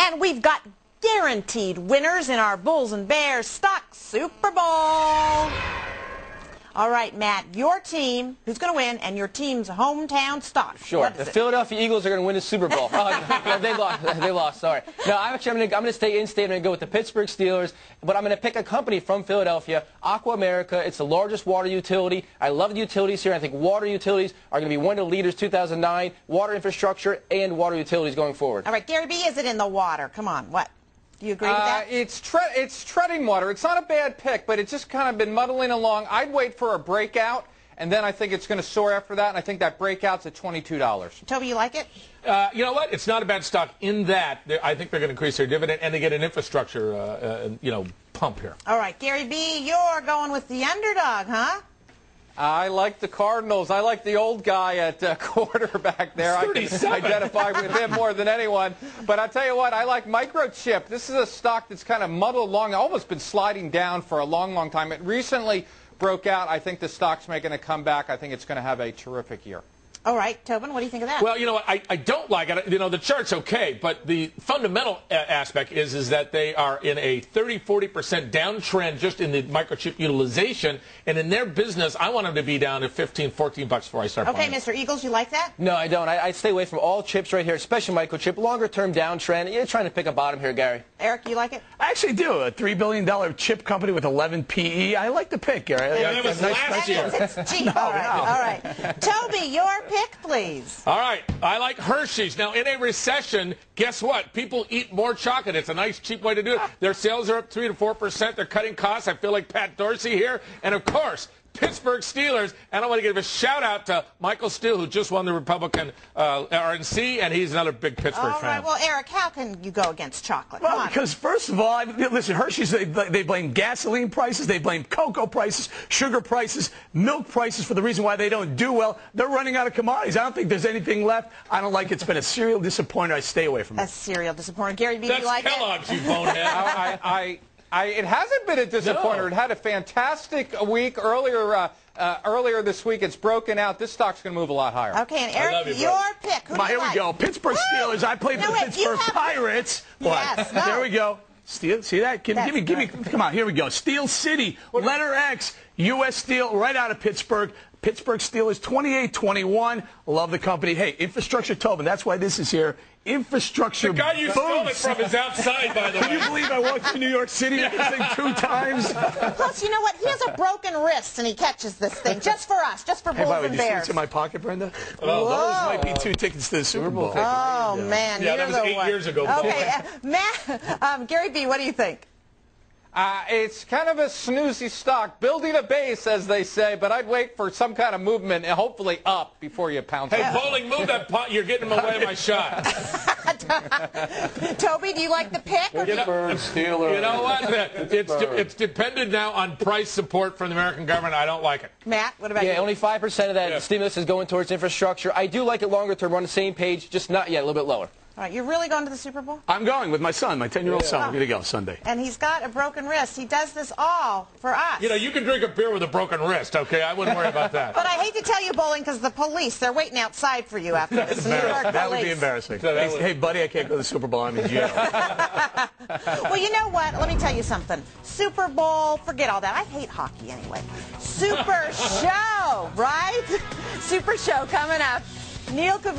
And we've got guaranteed winners in our Bulls and Bears Stock Super Bowl. All right, Matt, your team, who's going to win, and your team's hometown stock. Sure. The Philadelphia Eagles are going to win the Super Bowl. No, they lost. They lost. Sorry. No, I'm going to stay in-state. I'm going to go with the Pittsburgh Steelers, but I'm going to pick a company from Philadelphia, Aqua America. It's the largest water utility. I love the utilities here. I think water utilities are going to be one of the leaders 2009, water infrastructure and water utilities going forward. All right, Gary B., is it in the water? Come on, what? Do you agree with that? It's treading water. It's not a bad pick, but it's just kind of been muddling along. I'd wait for a breakout, and then I think it's going to soar after that, and I think that breakout's at $22. Toby, you like it? You know what? It's not a bad stock in that I think they're going to increase their dividend, and they get an infrastructure, pump here. All right, Gary B., you're going with the underdog, huh? I like the Cardinals. I like the old guy at quarterback there. I can identify with him more than anyone. But I'll tell you what, I like Microchip. This is a stock that's kind of muddled along, almost been sliding down for a long, long time. It recently broke out. I think the stock's making a comeback. I think it's going to have a terrific year. All right, Tobin, what do you think of that? Well, you know what, I don't like it. You know, the chart's okay, but the fundamental aspect is that they are in a 30-40% downtrend just in the microchip utilization, and in their business, I want them to be down at $15-14 before I start buying. Okay, Mr. Eagles, you like that? No, I don't. I stay away from all chips right here, especially microchip. Longer-term downtrend. You're trying to pick a bottom here, Gary. Eric, you like it? I actually do. A $3 billion chip company with 11 PE. I like the pick, Gary. Yeah, that was last year. It's cheap. All right. Toby, your pick, please. All right. I like Hershey's. Now, in a recession, guess what? People eat more chocolate. It's a nice, cheap way to do it. Their sales are up 3 to 4%. They're cutting costs. I feel like Pat Dorsey here. And, of course, Pittsburgh Steelers. And I want to give a shout-out to Michael Steele, who just won the Republican RNC, and he's another big Pittsburgh fan. All right. Well, Eric, how can you go against chocolate? Well, because, first of all, listen, Hershey's, they blame gasoline prices, they blame cocoa prices, sugar prices, milk prices for the reason why they don't do well. They're running out of commodities. I don't think there's anything left. I don't like it. It's been a serial disappointer. I stay away from it. A serial disappointer. Gary B., That's you like Kellogg's, it? you bonehead. It hasn't been a disappointer. No. It had a fantastic week earlier this week. It's broken out. This stock's going to move a lot higher. Okay, and Eric, your pick. Who do you Here like? we go. Pittsburgh Steelers. I played for the Pittsburgh Pirates. Yes. No. There we go. Steel, see that? Give me. Come on, here we go. Steel City, letter X, U.S. Steel, right out of Pittsburgh. Pittsburgh Steelers, 28-21. Love the company. Hey, infrastructure, Tobin. That's why this is here. Infrastructure. The guy you stole it from is outside, by the way. Can you believe I walked through New York City with this thing 2 times? Plus, you know what? He has a broken wrist, and he catches this thing just for us, just for Bulls and Did you see Bears. what's in my pocket, Brenda? Whoa. Those might be 2 tickets to the Super Bowl. Oh, man. Yeah, that was 8 years ago. Okay, Matt, Gary B., what do you think? It's kind of a snoozy stock, building a base, as they say, but I'd wait for some kind of movement, and hopefully up, before you pounce Hey, on it. Bolling, move that pot. You're getting away with my shot. Toby, do you like the pick? Pittsburgh Steelers. You know what? It's dependent now on price support from the American government. I don't like it. Matt, what about you? Yeah, only 5% of that stimulus is going towards infrastructure. I do like it longer term. We're on the same page, just not yet, a little bit lower. All right, you're really going to the Super Bowl? I'm going with my son, my 10-year-old son. We're going to go Sunday. And he's got a broken wrist. He does this all for us. You know, you can drink a beer with a broken wrist, okay? I wouldn't worry about that. But I hate to tell you, Bolling, because the police, they're waiting outside for you after this. New York police. That would be embarrassing. Hey, buddy, I can't go to the Super Bowl. I'm in jail. Well, you know what? Let me tell you something. Super Bowl, forget all that. I hate hockey anyway. Super Show, right? Super Show coming up. Neil Cavuto.